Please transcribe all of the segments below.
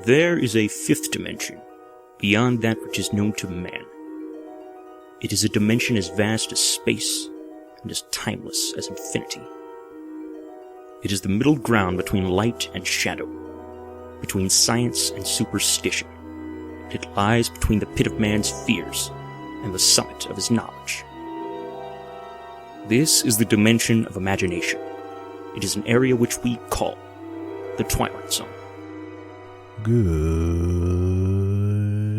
There is a fifth dimension, beyond that which is known to man. It is a dimension as vast as space and as timeless as infinity. It is the middle ground between light and shadow, between science and superstition. It lies between the pit of man's fears and the summit of his knowledge. This is the dimension of imagination. It is an area which we call the Twilight Zone. Good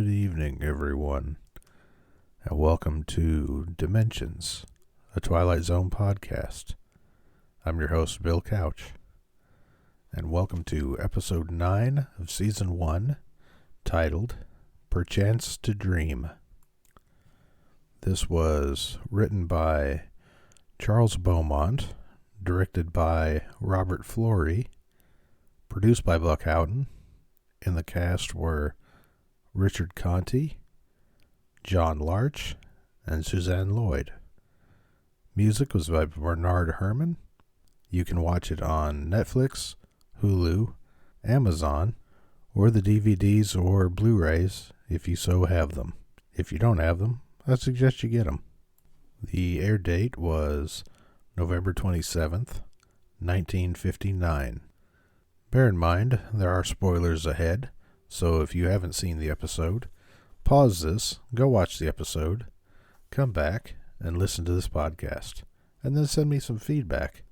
evening, everyone, and welcome to Dimensions, a Twilight Zone podcast. I'm your host, Bill Couch, and welcome to episode 9 of season 1, titled Perchance to Dream. This was written by Charles Beaumont, directed by Robert Flory, produced by Buck Houghton. In the cast were Richard Conte, John Larch, and Suzanne Lloyd. Music was by Bernard Herrmann. You can watch it on Netflix, Hulu, Amazon, or the DVDs or Blu-rays if you so have them. If you don't have them, I suggest you get them. The air date was November 27th, 1959. Bear in mind, there are spoilers ahead, so if you haven't seen the episode, pause this, go watch the episode, come back, and listen to this podcast, and then send me some feedback.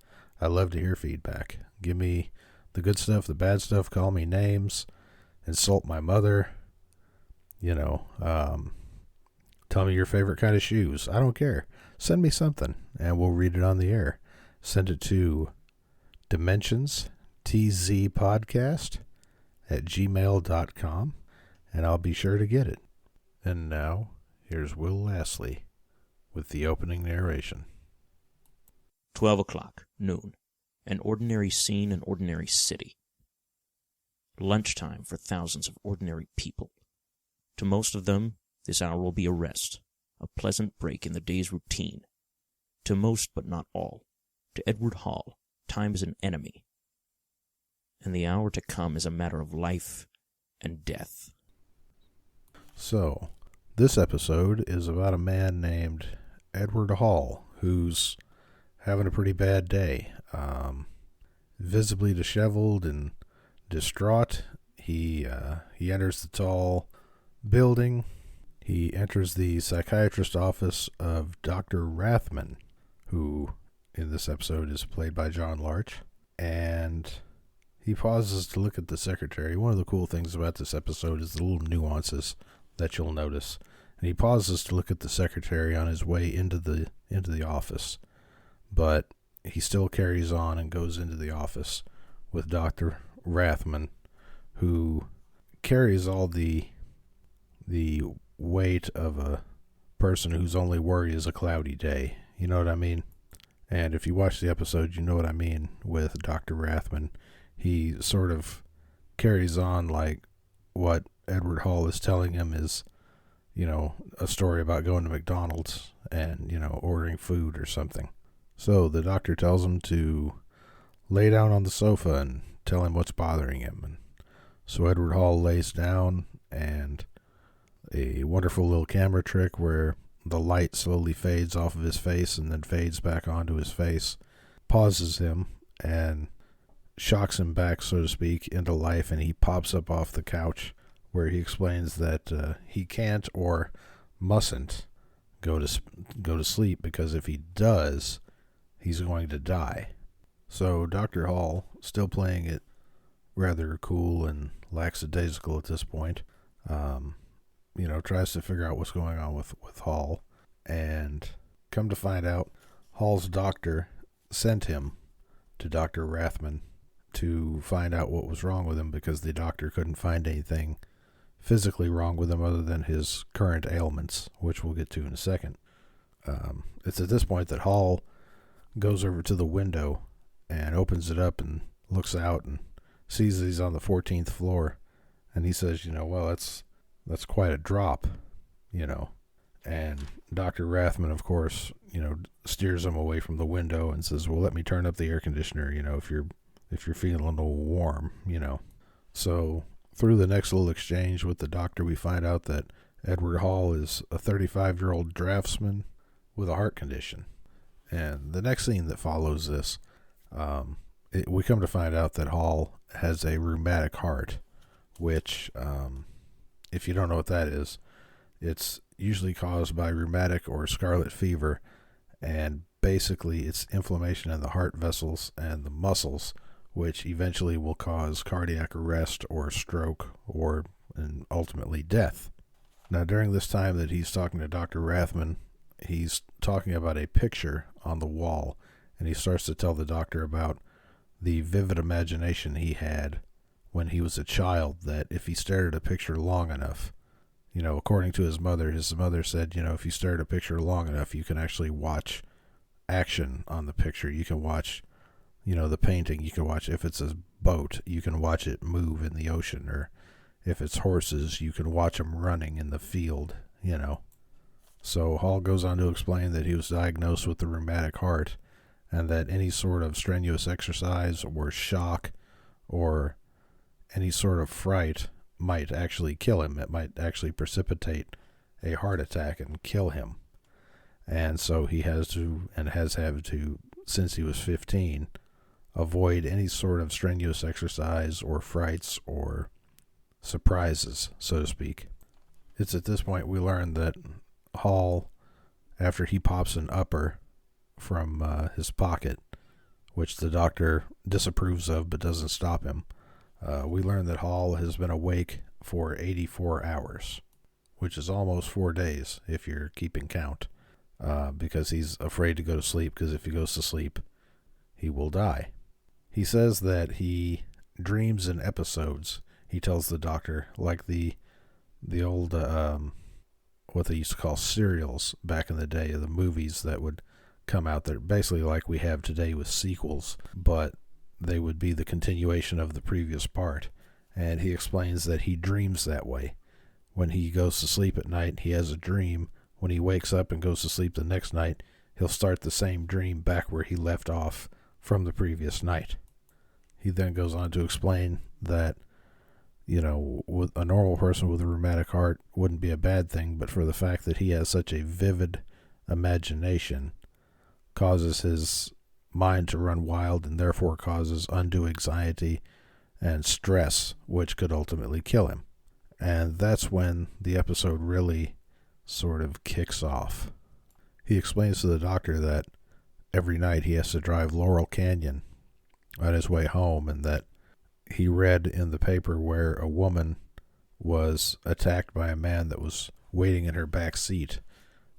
I love to hear feedback. Give me the good stuff, the bad stuff, call me names, insult my mother, tell me your favorite kind of shoes. I don't care. Send me something, and we'll read it on the air. Send it to DimensionsTZPodcast at gmail.com, and I'll be sure to get it. And now, here's Will Lastly with the opening narration. 12 o'clock, noon. An ordinary scene, an ordinary city. Lunchtime for thousands of ordinary people. To most of them, this hour will be a rest, a pleasant break in the day's routine. To most, but not all, to Edward Hall, time is an enemy, and the hour to come is a matter of life and death. So, this episode is about a man named Edward Hall, who's having a pretty bad day. Visibly disheveled and distraught, he enters the tall building. He enters the psychiatrist office of Dr. Rathman, who in this episode is played by John Larch, and he pauses to look at the secretary. One of the cool things about this episode is the little nuances that you'll notice. And he pauses to look at the secretary on his way into the office, but he still carries on and goes into the office with Dr. Rathman, who carries all the weight of a person whose only worry is a cloudy day. You know what I mean? And if you watch the episode, you know what I mean with Dr. Rathman. He sort of carries on like what Edward Hall is telling him is, a story about going to McDonald's and, ordering food or something. So the doctor tells him to lay down on the sofa and tell him what's bothering him. And so Edward Hall lays down, and a wonderful little camera trick where the light slowly fades off of his face and then fades back onto his face, pauses him and shocks him back, so to speak, into life, and he pops up off the couch where he explains that he can't or mustn't go to sleep, because if he does, he's going to die. So Dr. Hall, still playing it rather cool and lackadaisical at this point, tries to figure out what's going on with Hall, and come to find out, Hall's doctor sent him to Dr. Rathman to find out what was wrong with him, because the doctor couldn't find anything physically wrong with him other than his current ailments, which we'll get to in a second. It's at this point that Hall goes over to the window and opens it up and looks out and sees that he's on the 14th floor, and he says, well, that's quite a drop, and Dr. Rathman, of course, steers him away from the window and says, well, let me turn up the air conditioner, if you're feeling a little warm, So Through the next little exchange with the doctor, we find out that Edward Hall is a 35-year-old draftsman with a heart condition. And the next scene that follows this, we come to find out that Hall has a rheumatic heart, which, if you don't know what that is, it's usually caused by rheumatic or scarlet fever, and basically it's inflammation in the heart vessels and the muscles, which eventually will cause cardiac arrest or stroke and ultimately death. Now, during this time that he's talking to Dr. Rathman, he's talking about a picture on the wall, and he starts to tell the doctor about the vivid imagination he had when he was a child, that if he stared at a picture long enough, according to his mother said, if you stare at a picture long enough, you can actually watch action on the picture. You can watch, the painting. You can watch, if it's a boat, you can watch it move in the ocean, or if it's horses, you can watch them running in the field, So Hall goes on to explain that he was diagnosed with the rheumatic heart, and that any sort of strenuous exercise or shock or any sort of fright might actually kill him. It might actually precipitate a heart attack and kill him. And so he has to, and has had to, since he was 15, avoid any sort of strenuous exercise or frights or surprises, so to speak. It's at this point we learn that Hall, after he pops an upper from his pocket, which the doctor disapproves of but doesn't stop him, we learn that Hall has been awake for 84 hours, which is almost 4 days if you're keeping count, because he's afraid to go to sleep, because if he goes to sleep, he will die. He says that he dreams in episodes, he tells the doctor, like the old, what they used to call serials back in the day, of the movies that would come out there, basically like we have today with sequels, but they would be the continuation of the previous part. And he explains that he dreams that way. When he goes to sleep at night, he has a dream. When he wakes up and goes to sleep the next night, he'll start the same dream back where he left off from the previous night. He then goes on to explain that, with a normal person with a rheumatic heart wouldn't be a bad thing, but for the fact that he has such a vivid imagination causes his mind to run wild, and therefore causes undue anxiety and stress, which could ultimately kill him. And that's when the episode really sort of kicks off. He explains to the doctor that every night he has to drive Laurel Canyon on his way home, and that he read in the paper where a woman was attacked by a man that was waiting in her back seat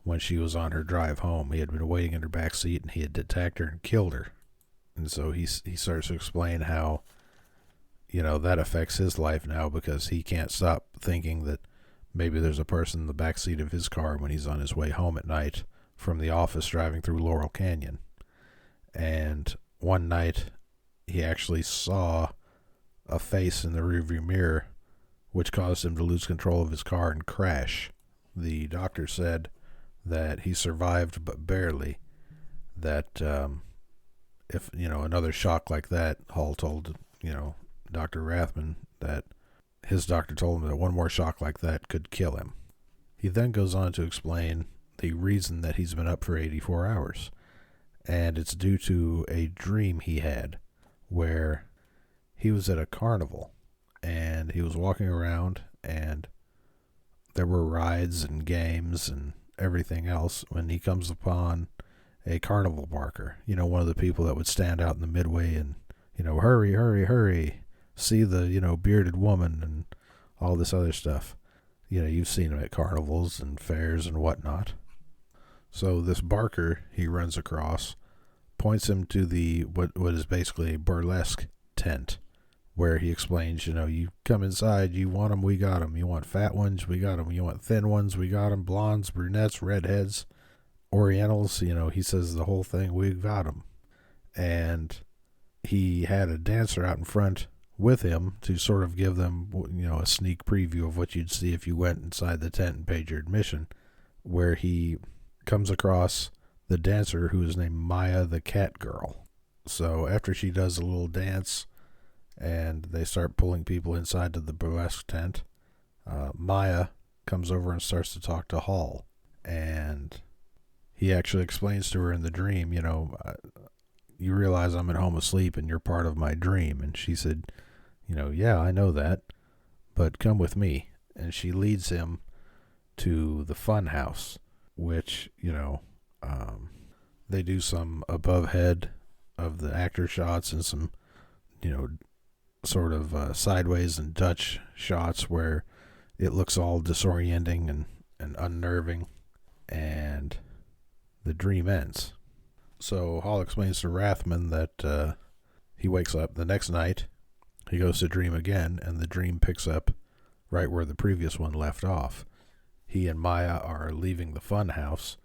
when she was on her drive home. He had been waiting in her back seat, and he had attacked her and killed her. And so he starts to explain how, that affects his life now, because he can't stop thinking that maybe there's a person in the back seat of his car when he's on his way home at night from the office driving through Laurel Canyon. And one night he actually saw a face in the rearview mirror, which caused him to lose control of his car and crash. The doctor said that he survived, but barely. That if another shock like that, Hall told Dr. Rathman that his doctor told him that one more shock like that could kill him. He then goes on to explain the reason that he's been up for 84 hours, and it's due to a dream he had where he was at a carnival, and he was walking around, and there were rides and games and everything else, when he comes upon a carnival barker, one of the people that would stand out in the midway and, hurry, hurry, hurry, see the, bearded woman and all this other stuff. You've seen him at carnivals and fairs and whatnot. So this barker he runs across points him to the what is basically a burlesque tent, where he explains, you come inside, you want them, we got them. You want fat ones, we got them. You want thin ones, we got them. Blondes, brunettes, redheads, orientals, he says the whole thing, we got them. And he had a dancer out in front with him to sort of give them, a sneak preview of what you'd see if you went inside the tent and paid your admission, where he comes across the dancer, who is named Maya the Cat Girl. So after she does a little dance and they start pulling people inside to the burlesque tent. Maya comes over and starts to talk to Hall, and he actually explains to her in the dream, you realize I'm at home asleep and you're part of my dream. And she said, yeah, I know that, but come with me. And she leads him to the fun house, which, they do some above head of the actor shots and some, sort of sideways and Dutch shots where it looks all disorienting and unnerving, and the dream ends. So Hall explains to Rathman that he wakes up the next night, he goes to dream again, and the dream picks up right where the previous one left off. He and Maya are leaving the fun house,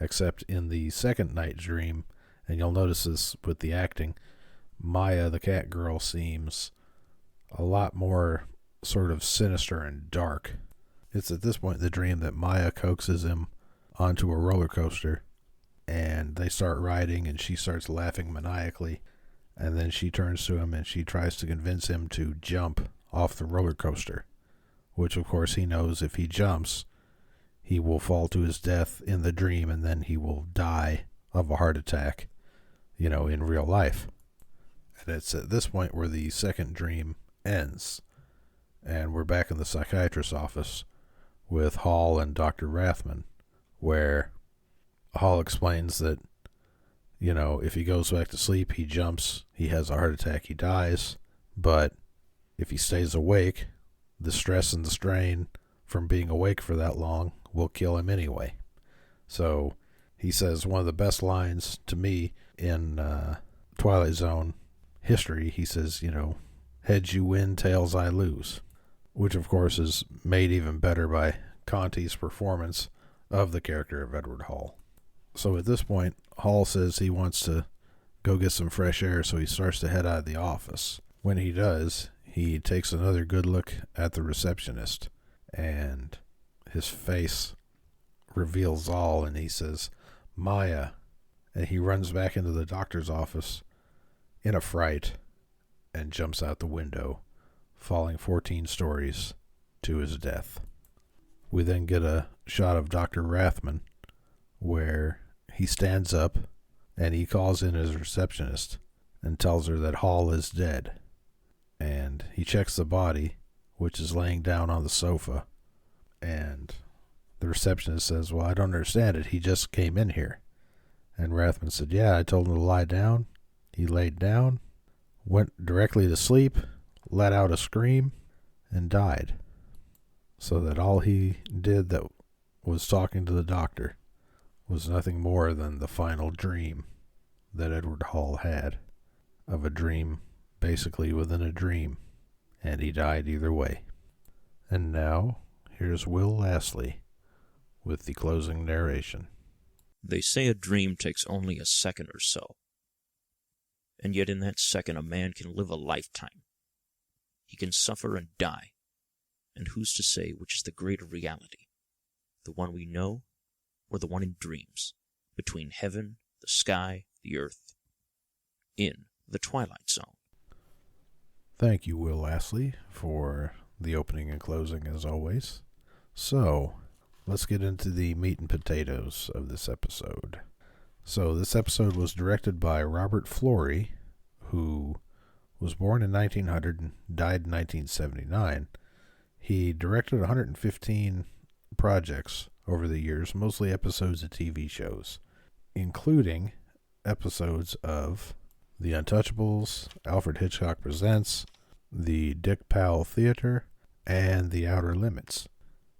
except in the second night dream, and you'll notice this with the acting, Maya, the cat girl, seems a lot more sort of sinister and dark. It's at this point in the dream that Maya coaxes him onto a roller coaster, and they start riding, and she starts laughing maniacally, and then she turns to him and she tries to convince him to jump off the roller coaster, which of course he knows if he jumps, he will fall to his death in the dream, and then he will die of a heart attack, in real life. And it's at this point where the second dream ends, and we're back in the psychiatrist's office with Hall and Dr. Rathman, where Hall explains that, if he goes back to sleep, he jumps, he has a heart attack, he dies, but if he stays awake, the stress and the strain from being awake for that long will kill him anyway. So he says one of the best lines to me in Twilight Zone history. He says, heads you win, tails I lose, which of course is made even better by Conti's performance of the character of Edward Hall. So at this point, Hall says he wants to go get some fresh air, so he starts to head out of the office. When he does, he takes another good look at the receptionist, and his face reveals all, and he says, Maya, and he runs back into the doctor's office in a fright and jumps out the window, falling 14 stories to his death. We then get a shot of Dr. Rathman where he stands up and he calls in his receptionist and tells her that Hall is dead. And he checks the body, which is laying down on the sofa, and the receptionist says, well, I don't understand it. He just came in here. And Rathman said, yeah, I told him to lie down. He laid down, went directly to sleep, let out a scream, and died. So that all he did that was talking to the doctor was nothing more than the final dream that Edward Hall had, of a dream basically within a dream, and he died either way. And now, here's Will Lastly with the closing narration. They say a dream takes only a second or so, and yet in that second a man can live a lifetime. He can suffer and die, and who's to say which is the greater reality, the one we know or the one in dreams, between heaven, the sky, the earth, in the Twilight Zone. Thank you, Will Lastly, for the opening and closing as always. So, let's get into the meat and potatoes of this episode. So, this episode was directed by Robert Florey, who was born in 1900 and died in 1979. He directed 115 projects over the years, mostly episodes of TV shows, including episodes of The Untouchables, Alfred Hitchcock Presents, The Dick Powell Theater, and The Outer Limits.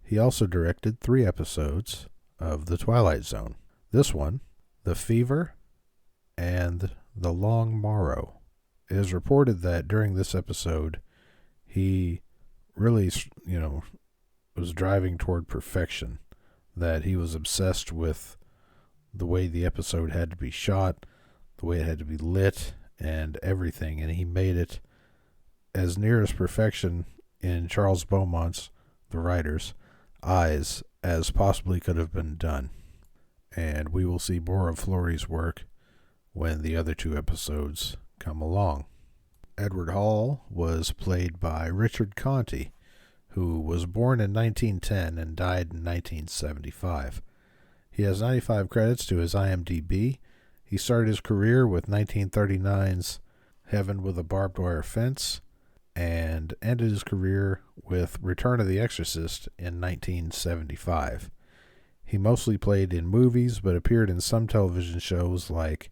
He also directed 3 episodes of The Twilight Zone. This one, The Fever, and The Long Morrow. It is reported that during this episode, he really, was driving toward perfection, that he was obsessed with the way the episode had to be shot, the way it had to be lit, and everything, and he made it as near as perfection in Charles Beaumont's, the writer's, eyes as possibly could have been done. And we will see more of Florey's work when the other 2 episodes come along. Edward Hall was played by Richard Conte, who was born in 1910 and died in 1975. He has 95 credits to his IMDb. He started his career with 1939's Heaven with a Barbed Wire Fence and ended his career with Return of the Exorcist in 1975. He mostly played in movies, but appeared in some television shows like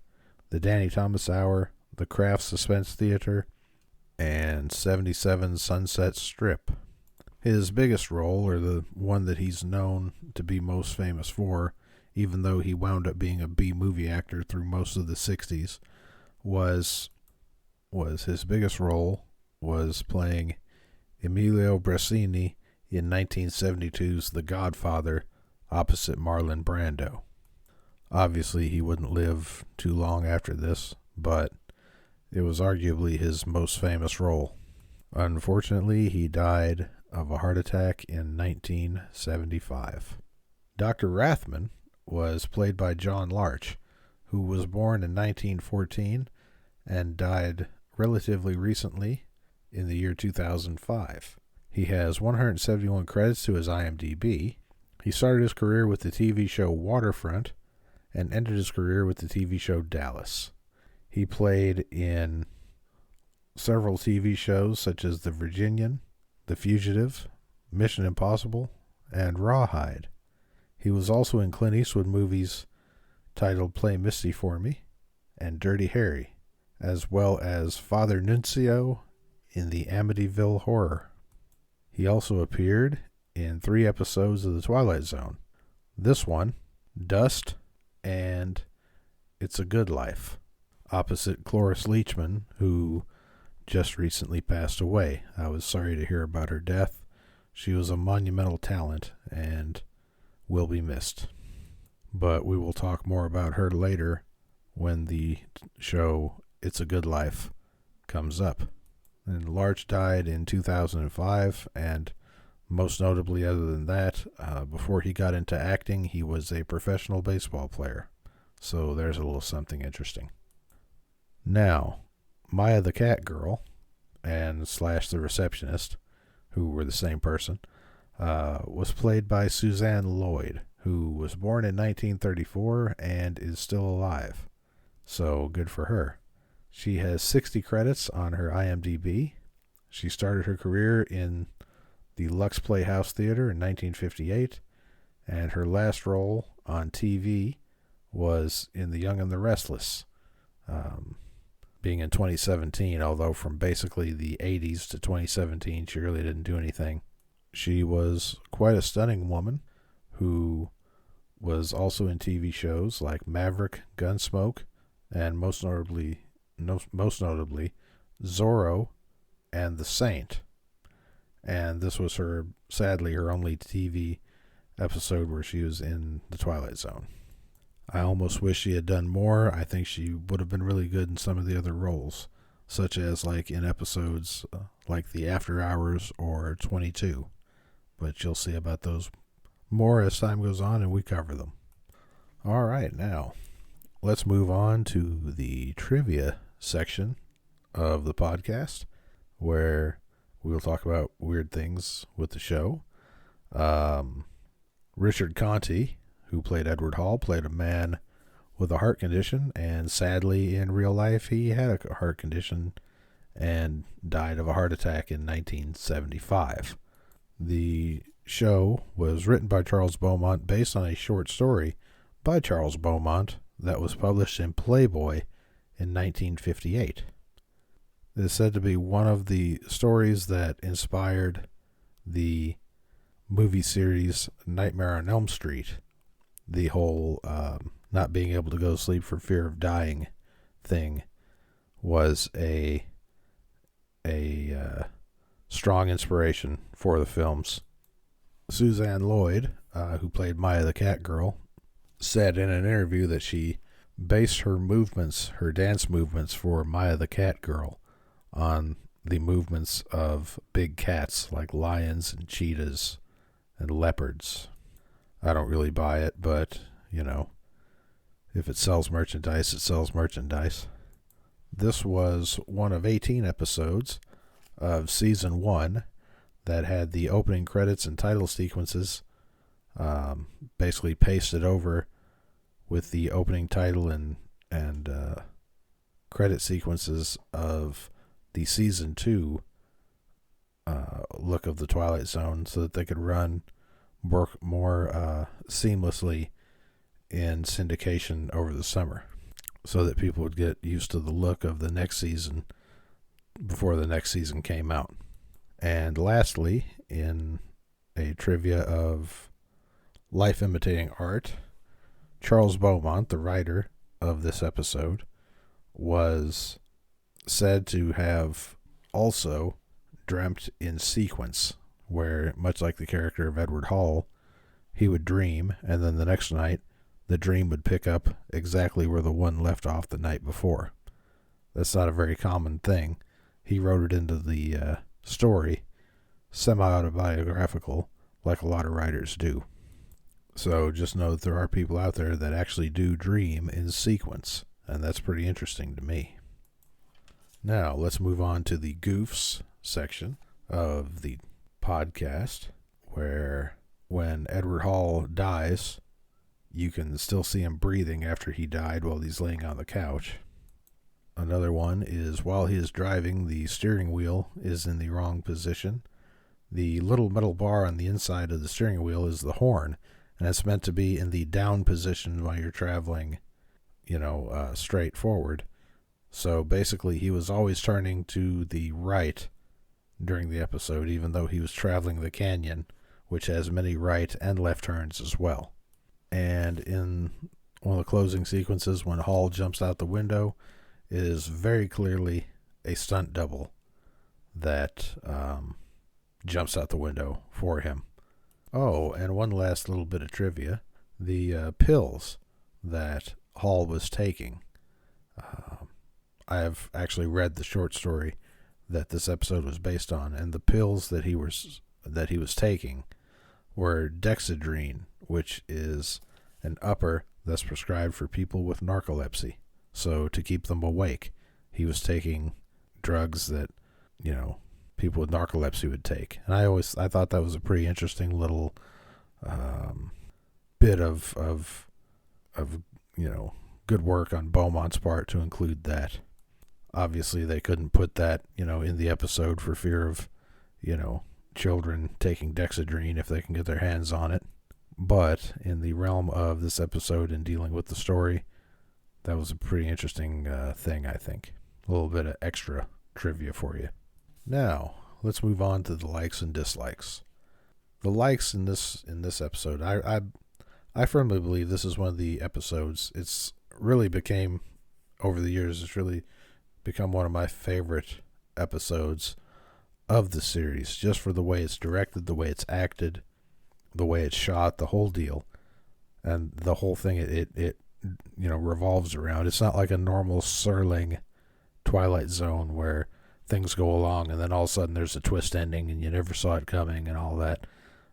The Danny Thomas Hour, The Kraft Suspense Theater, and 77 Sunset Strip. His biggest role, or the one that he's known to be most famous for, even though he wound up being a B-movie actor through most of the 60s, was his biggest role was playing Emilio Brasini in 1972's The Godfather opposite Marlon Brando. Obviously, he wouldn't live too long after this, but it was arguably his most famous role. Unfortunately, he died of a heart attack in 1975. Dr. Rathman was played by John Larch, who was born in 1914 and died relatively recently in the year 2005. He has 171 credits to his IMDb. He started his career with the TV show Waterfront and ended his career with the TV show Dallas. He played in several TV shows such as The Virginian, The Fugitive, Mission Impossible, and Rawhide. He was also in Clint Eastwood movies titled Play Misty for Me and Dirty Harry, as well as Father Nuncio in the Amityville Horror. He also appeared in 3 episodes of The Twilight Zone. This one, Dust, and It's a Good Life, opposite Cloris Leachman, who just recently passed away. I was sorry to hear about her death. She was a monumental talent and will be missed. But we will talk more about her later when the show It's a Good Life comes up. And Larch died in 2005, and most notably, other than that, before he got into acting, he was a professional baseball player. So there's a little something interesting. Now, Maya the Cat Girl and / the receptionist, who were the same person, was played by Suzanne Lloyd, who was born in 1934 and is still alive. So good for her. She has 60 credits on her IMDb. She started her career in the Lux Playhouse Theater in 1958, and her last role on TV was in The Young and the Restless, being in 2017, although from basically the 80s to 2017, she really didn't do anything. She was quite a stunning woman who was also in TV shows like Maverick, Gunsmoke, and most notably Zorro and The Saint. And this was sadly her only TV episode where she was in the Twilight Zone. I almost wish she had done more. I think she would have been really good in some of the other roles, such as like in episodes like The After Hours or 22. But you'll see about those more as time goes on and we cover them. All right, now let's move on to the trivia section of the podcast, where we'll talk about weird things with the show. Richard Conte, who played Edward Hall, played a man with a heart condition, and sadly in real life he had a heart condition and died of a heart attack in 1975. The show was written by Charles Beaumont based on a short story by Charles Beaumont that was published in Playboy in 1958. It is said to be one of the stories that inspired the movie series Nightmare on Elm Street. The whole not being able to go to sleep for fear of dying thing was a strong inspiration for the films. Suzanne Lloyd, who played Maya the Cat Girl, said in an interview that she based her dance movements for Maya the Cat Girl on the movements of big cats like lions and cheetahs and leopards. I don't really buy it, but, if it sells merchandise, it sells merchandise. This was one of 18 episodes of Season 1 that had the opening credits and title sequences basically pasted over with the opening title and credit sequences of the Season 2 look of the Twilight Zone, so that they could run more seamlessly in syndication over the summer, so that people would get used to the look of the next season before the next season came out. And lastly, in a trivia of life imitating art, Charles Beaumont, the writer of this episode, was said to have also dreamt in sequence, where, much like the character of Edward Hall, he would dream, and then the next night the dream would pick up exactly where the one left off the night before. That's not a very common thing. He wrote it into the story, semi-autobiographical, like a lot of writers do. So just know that there are people out there that actually do dream in sequence, and that's pretty interesting to me. Now, let's move on to the goofs section of the podcast, where when Edward Hall dies, you can still see him breathing after he died while he's laying on the couch. Another one is while he is driving, the steering wheel is in the wrong position. The little metal bar on the inside of the steering wheel is the horn, and it's meant to be in the down position while you're traveling, straight forward. So basically, he was always turning to the right during the episode, even though he was traveling the canyon, which has many right and left turns as well. And in one of the closing sequences, when Hall jumps out the window, it is very clearly a stunt double that jumps out the window for him. Oh, and one last little bit of trivia. The pills that Hall was taking. I have actually read the short story that this episode was based on, and the pills that he was taking were dexedrine, which is an upper that's prescribed for people with narcolepsy. So to keep them awake, he was taking drugs that, people with narcolepsy would take. And I thought that was a pretty interesting little bit of good work on Beaumont's part to include that. Obviously, they couldn't put that, in the episode for fear of, children taking dexedrine if they can get their hands on it. But in the realm of this episode and dealing with the story, that was a pretty interesting thing, I think. A little bit of extra trivia for you. Now, let's move on to the likes and dislikes. The likes in this episode, I firmly believe this is one of the episodes. It's really became, over the years, it's really become one of my favorite episodes of the series, just for the way it's directed, the way it's acted, the way it's shot, the whole deal. And the whole thing, it revolves around. It's not like a normal serling Twilight Zone where things go along and then all of a sudden there's a twist ending and you never saw it coming and all that.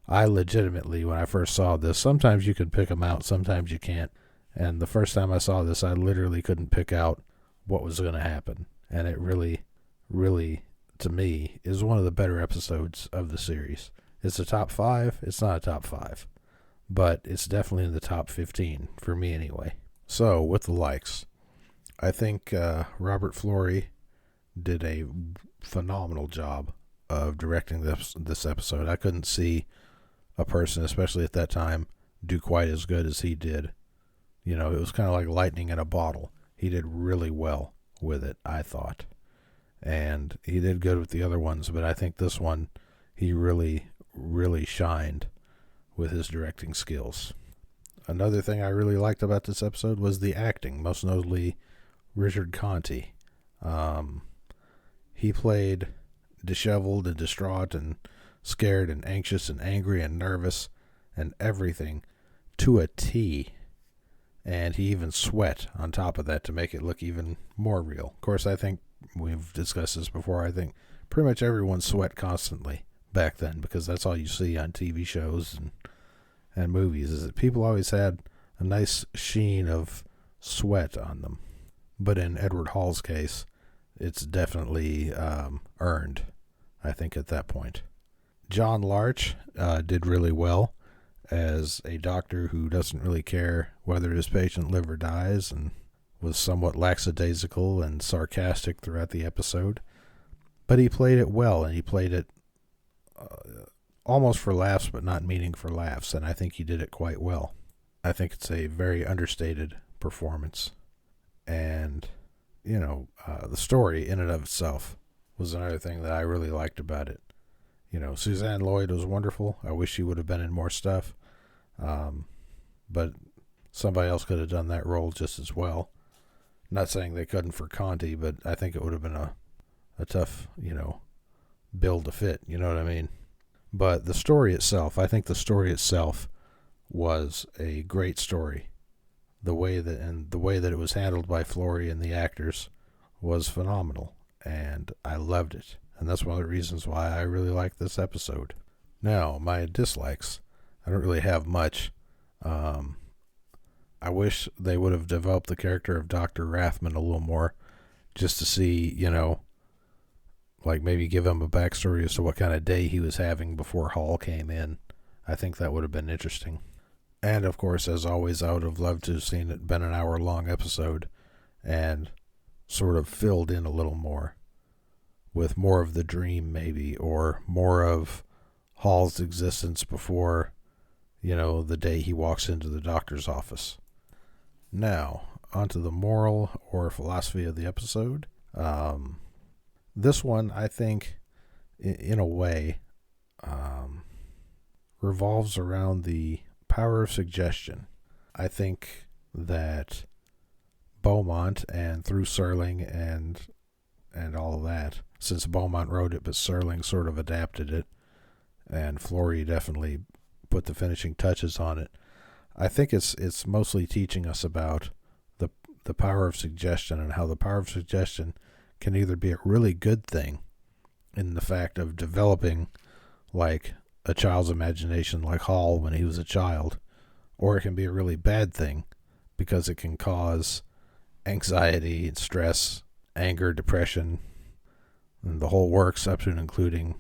I legitimately, when I first saw this, sometimes you can pick them out, sometimes you can't. And the first time I saw this, I literally couldn't pick out what was going to happen. And it really, really, to me, is one of the better episodes of the series. It's a top 5. It's not a top 5. But it's definitely in the top 15, for me anyway. So, with the likes, I think Robert Florey did a phenomenal job of directing this episode. I couldn't see a person, especially at that time, do quite as good as he did. It was kind of like lightning in a bottle. He did really well with it, I thought. And he did good with the other ones, but I think this one, he really, really shined with his directing skills. Another thing I really liked about this episode was the acting, most notably Richard Conte. He played disheveled and distraught and scared and anxious and angry and nervous and everything to a T. And he even sweat on top of that to make it look even more real. Of course, I think we've discussed this before. I think pretty much everyone sweat constantly back then because that's all you see on TV shows and movies, is that people always had a nice sheen of sweat on them. But in Edward Hall's case, it's definitely earned, I think, at that point. John Larch did really well as a doctor who doesn't really care whether his patient lives or dies, and was somewhat lackadaisical and sarcastic throughout the episode. But he played it well, and he played it almost for laughs, but not meaning for laughs, and I think he did it quite well. I think it's a very understated performance. And, the story in and of itself was another thing that I really liked about it. Suzanne Lloyd was wonderful. I wish she would have been in more stuff. But somebody else could have done that role just as well. Not saying they couldn't for Conti, but I think it would have been a tough, bill to fit. You know what I mean? But the story itself, I think the story itself was a great story. The way that it was handled by Flory and the actors was phenomenal, and I loved it. And that's one of the reasons why I really like this episode. Now, my dislikes. I don't really have much. I wish they would have developed the character of Dr. Rathman a little more, just to see, like maybe give him a backstory as to what kind of day he was having before Hall came in. I think that would have been interesting. And, of course, as always, I would have loved to have seen it been an hour-long episode and sort of filled in a little more with more of the dream, maybe, or more of Hall's existence before, the day he walks into the doctor's office. Now, onto the moral or philosophy of the episode. This one, I think, in a way, revolves around the power of suggestion. I think that Beaumont, and through Serling and all of that, since Beaumont wrote it, but Serling sort of adapted it, and Flory definitely put the finishing touches on it. I think it's mostly teaching us about the power of suggestion, and how the power of suggestion can either be a really good thing in the fact of developing like a child's imagination, like Hall when he was a child, or it can be a really bad thing because it can cause anxiety and stress, anger, depression, and the whole works, up to and including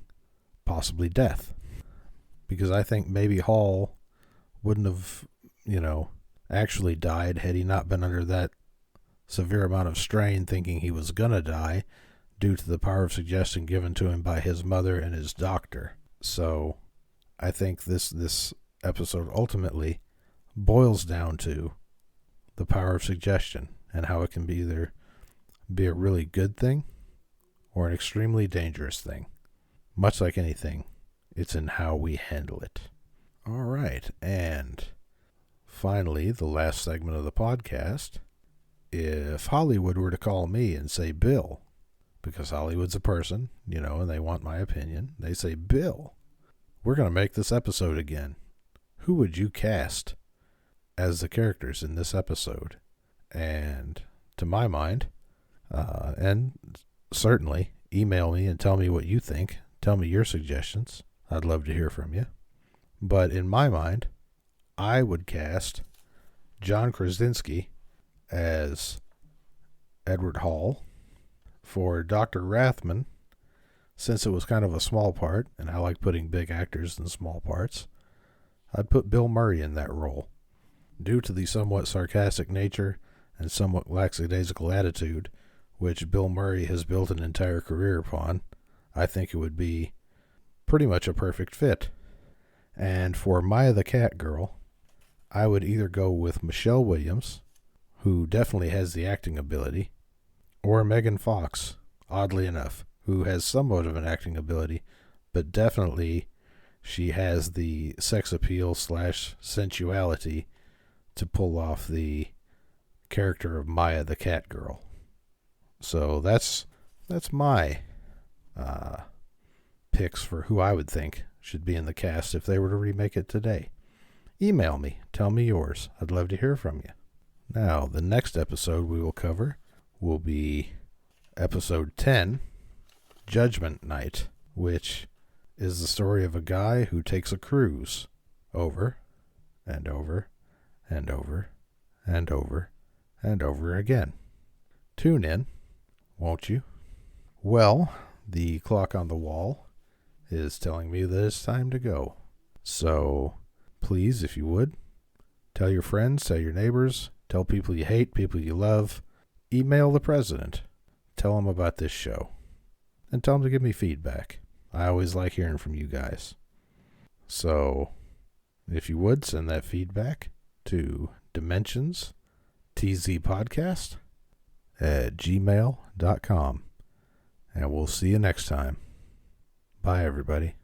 possibly death. Because I think maybe Hall wouldn't have, actually died had he not been under that severe amount of strain thinking he was going to die due to the power of suggestion given to him by his mother and his doctor. So I think this episode ultimately boils down to the power of suggestion and how it can be either be a really good thing or an extremely dangerous thing. Much like anything, it's in how we handle it. All right, and finally, the last segment of the podcast. If Hollywood were to call me and say, Bill, because Hollywood's a person, and they want my opinion, they say, Bill, we're going to make this episode again. Who would you cast as the characters in this episode? And to my mind, and certainly email me and tell me what you think. Tell me your suggestions. I'd love to hear from you. But in my mind, I would cast John Krasinski as Edward Hall. For Dr. Rathman, since it was kind of a small part, and I like putting big actors in small parts, I'd put Bill Murray in that role. Due to the somewhat sarcastic nature and somewhat lackadaisical attitude, which Bill Murray has built an entire career upon, I think it would be pretty much a perfect fit. And for Maya the Cat Girl, I would either go with Michelle Williams, who definitely has the acting ability, or Megan Fox, oddly enough, who has somewhat of an acting ability, but definitely she has the sex appeal / sensuality to pull off the character of Maya the Cat Girl. So that's my picks for who I would think should be in the cast if they were to remake it today. Email me. Tell me yours. I'd love to hear from you. Now, the next episode we will cover will be episode 10, Judgment Night, which is the story of a guy who takes a cruise over and over and over and over and over again. tune in, won't you? Well, the clock on the wall is telling me that it's time to go. So, please, if you would, tell your friends, tell your neighbors, tell people you hate, people you love. Email the president. Tell him about this show. And tell him to give me feedback. I always like hearing from you guys. So, if you would, send that feedback to DimensionsTZPodcast at gmail.com. And we'll see you next time. Bye, everybody.